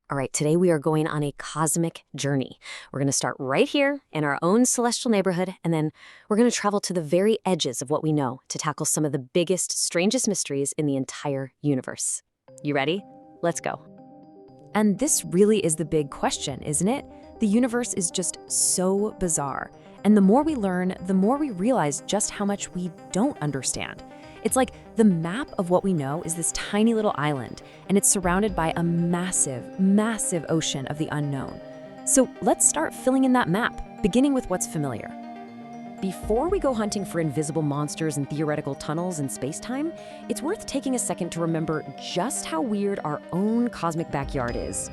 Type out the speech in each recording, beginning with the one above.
All right, today we are going on a cosmic journey. We're going to start right here in our own celestial neighborhood, and then we're going to travel to the very edges of what we know to tackle some of the biggest, strangest mysteries in the entire universe. You ready? Let's go. And this really is the big question, isn't it? The universe is just so bizarre. And the more we learn, the more we realize just how much we don't understand. It's like the map of what we know is this tiny little island, and it's surrounded by a massive, massive ocean of the unknown. So let's start filling in that map, beginning with what's familiar. Before we go hunting for invisible monsters and theoretical tunnels in space-time, it's worth taking a second to remember just how weird our own cosmic backyard is.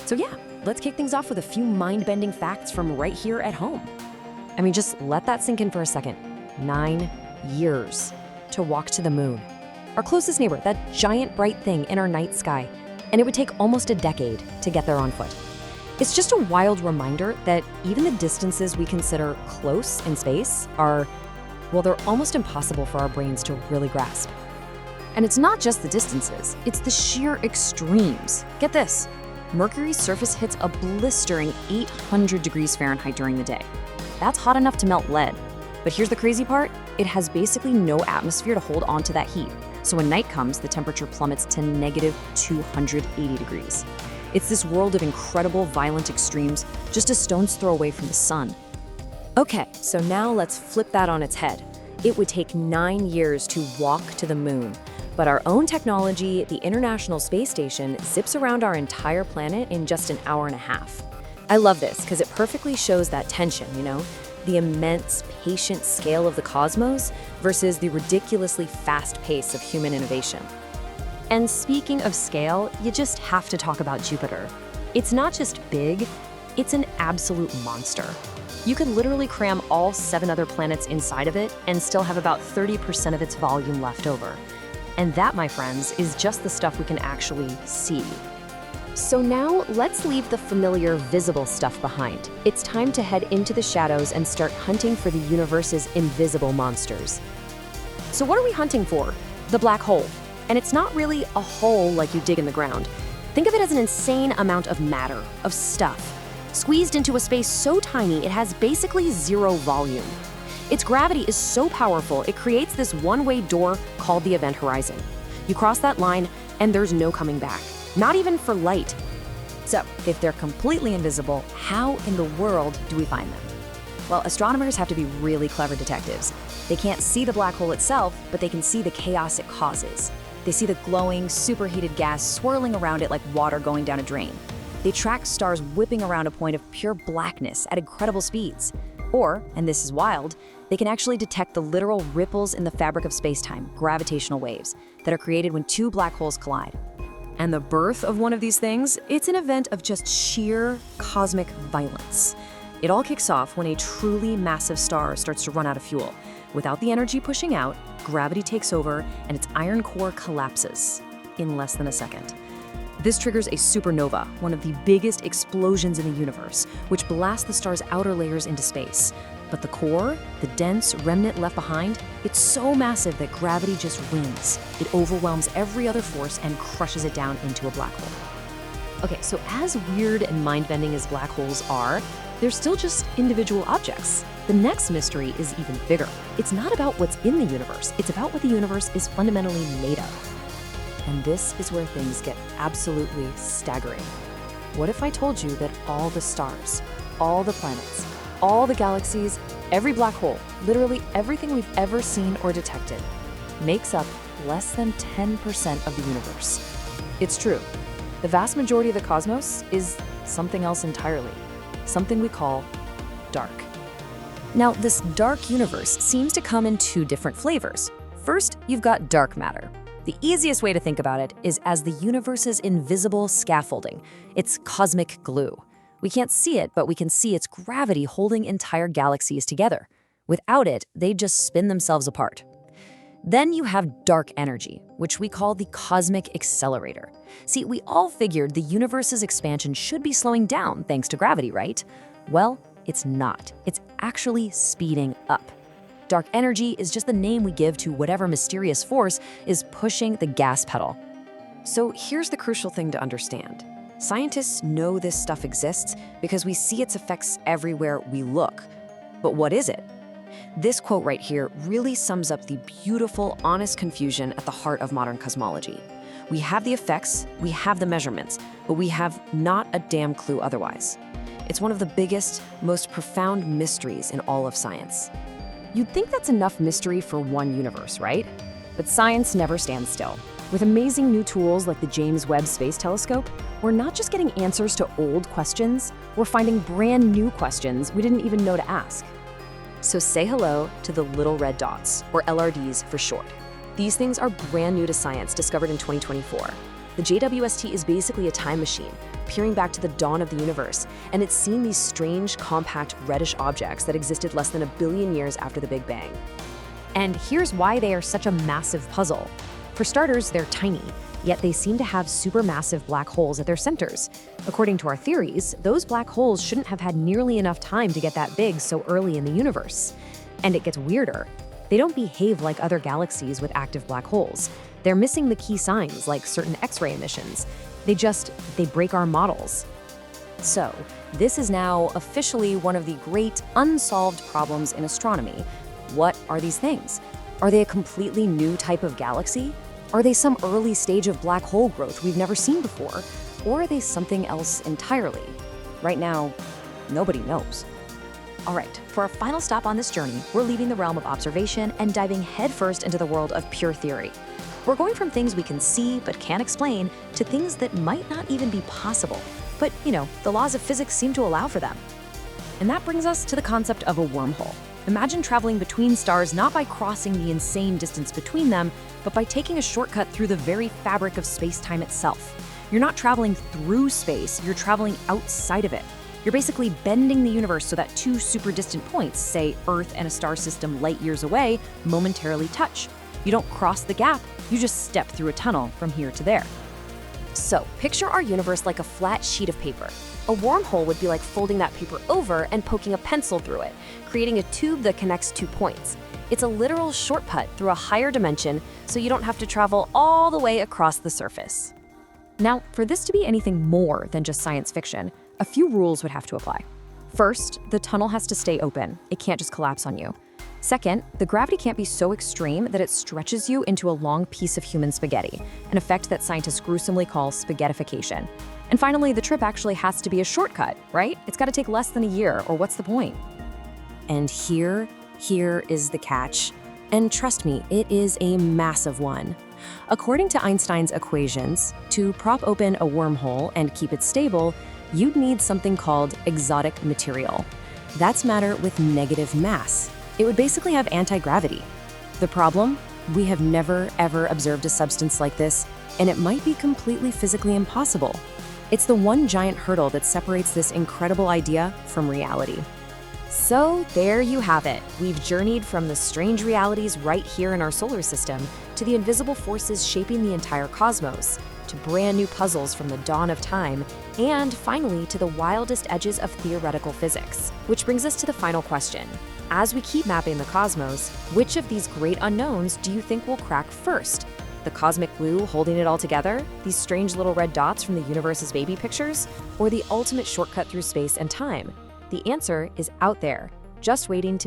So yeah, let's kick things off with a few mind-bending facts from right here at home. I mean, just let that sink in for a second. 9 years to walk to the moon. Our closest neighbor, that giant bright thing in our night sky. And it would take almost a decade to get there on foot. It's just a wild reminder that even the distances we consider close in space are, well, they're almost impossible for our brains to really grasp. And it's not just the distances, it's the sheer extremes. Get this, Mercury's surface hits a blistering 800 degrees Fahrenheit during the day. That's hot enough to melt lead. But here's the crazy part, it has basically no atmosphere to hold on to that heat. So when night comes, the temperature plummets to negative 280 degrees. It's this world of incredible, violent extremes, just a stone's throw away from the sun. Okay, so now let's flip that on its head. It would take 9 years to walk to the moon. But our own technology, the International Space Station, zips around our entire planet in just an hour and a half. I love this because it perfectly shows that tension, the immense, patient scale of the cosmos versus the ridiculously fast pace of human innovation. And speaking of scale, you just have to talk about Jupiter. It's not just big, it's an absolute monster. You could literally cram all 7 other planets inside of it and still have about 30% of its volume left over. And that, my friends, is just the stuff we can actually see. So now let's leave the familiar visible stuff behind. It's time to head into the shadows and start hunting for the universe's invisible monsters. So what are we hunting for? The black hole. And it's not really a hole like you dig in the ground. Think of it as an insane amount of matter, of stuff, squeezed into a space so tiny it has basically zero volume. Its gravity is so powerful it creates this one-way door called the event horizon. You cross that line and there's no coming back. Not even for light. So, if they're completely invisible, how in the world do we find them? Well, astronomers have to be really clever detectives. They can't see the black hole itself, but they can see the chaos it causes. They see the glowing, superheated gas swirling around it like water going down a drain. They track stars whipping around a point of pure blackness at incredible speeds. Or, and this is wild, they can actually detect the literal ripples in the fabric of space-time, gravitational waves, that are created when 2 black holes collide. And the birth of one of these things, it's an event of just sheer cosmic violence. It all kicks off when a truly massive star starts to run out of fuel. Without the energy pushing out, gravity takes over and its iron core collapses in less than a second. This triggers a supernova, one of the biggest explosions in the universe, which blasts the star's outer layers into space. But the core, the dense remnant left behind, it's so massive that gravity just wins. It overwhelms every other force and crushes it down into a black hole. Okay, so as weird and mind-bending as black holes are, they're still just individual objects. The next mystery is even bigger. It's not about what's in the universe, it's about what the universe is fundamentally made of. And this is where things get absolutely staggering. What if I told you that all the stars, all the planets, all the galaxies, every black hole, literally everything we've ever seen or detected, makes up less than 10% of the universe? It's true. The vast majority of the cosmos is something else entirely, something we call dark. Now, this dark universe seems to come in 2 different flavors. First, you've got dark matter. The easiest way to think about it is as the universe's invisible scaffolding, its cosmic glue. We can't see it, but we can see its gravity holding entire galaxies together. Without it, they'd just spin themselves apart. Then you have dark energy, which we call the cosmic accelerator. See, we all figured the universe's expansion should be slowing down thanks to gravity, right? Well, it's not. It's actually speeding up. Dark energy is just the name we give to whatever mysterious force is pushing the gas pedal. So here's the crucial thing to understand. Scientists know this stuff exists because we see its effects everywhere we look. But what is it? This quote right here really sums up the beautiful, honest confusion at the heart of modern cosmology. We have the effects, we have the measurements, but we have not a damn clue otherwise. It's one of the biggest, most profound mysteries in all of science. You'd think that's enough mystery for one universe, right? But science never stands still. With amazing new tools like the James Webb Space Telescope, we're not just getting answers to old questions, we're finding brand new questions we didn't even know to ask. So say hello to the little red dots, or LRDs for short. These things are brand new to science, discovered in 2024. The JWST is basically a time machine, peering back to the dawn of the universe, and it's seen these strange, compact, reddish objects that existed less than 1 billion years after the Big Bang. And here's why they are such a massive puzzle. For starters, they're tiny, yet they seem to have supermassive black holes at their centers. According to our theories, those black holes shouldn't have had nearly enough time to get that big so early in the universe. And it gets weirder. They don't behave like other galaxies with active black holes. They're missing the key signs like certain X-ray emissions. They break our models. So, this is now officially one of the great unsolved problems in astronomy. What are these things? Are they a completely new type of galaxy? Are they some early stage of black hole growth we've never seen before? Or are they something else entirely? Right now, nobody knows. All right, for our final stop on this journey, we're leaving the realm of observation and diving headfirst into the world of pure theory. We're going from things we can see but can't explain to things that might not even be possible. But, the laws of physics seem to allow for them. And that brings us to the concept of a wormhole. Imagine traveling between stars not by crossing the insane distance between them, but by taking a shortcut through the very fabric of space-time itself. You're not traveling through space, you're traveling outside of it. You're basically bending the universe so that two super distant points, say Earth and a star system light years away, momentarily touch. You don't cross the gap, you just step through a tunnel from here to there. So, picture our universe like a flat sheet of paper. A wormhole would be like folding that paper over and poking a pencil through it, creating a tube that connects 2 points. It's a literal shortcut through a higher dimension, so you don't have to travel all the way across the surface. Now, for this to be anything more than just science fiction, a few rules would have to apply. First, the tunnel has to stay open. It can't just collapse on you. Second, the gravity can't be so extreme that it stretches you into a long piece of human spaghetti, an effect that scientists gruesomely call spaghettification. And finally, the trip actually has to be a shortcut, right? It's got to take less than a year, or what's the point? And here is the catch. And trust me, it is a massive one. According to Einstein's equations, to prop open a wormhole and keep it stable, you'd need something called exotic material. That's matter with negative mass. It would basically have anti-gravity. The problem? We have never, ever observed a substance like this, and it might be completely physically impossible. It's the one giant hurdle that separates this incredible idea from reality. So there you have it. We've journeyed from the strange realities right here in our solar system to the invisible forces shaping the entire cosmos, to brand new puzzles from the dawn of time, and finally to the wildest edges of theoretical physics. Which brings us to the final question. As we keep mapping the cosmos, which of these great unknowns do you think will crack first? The cosmic glue holding it all together? These strange little red dots from the universe's baby pictures? Or the ultimate shortcut through space and time? The answer is out there, just waiting to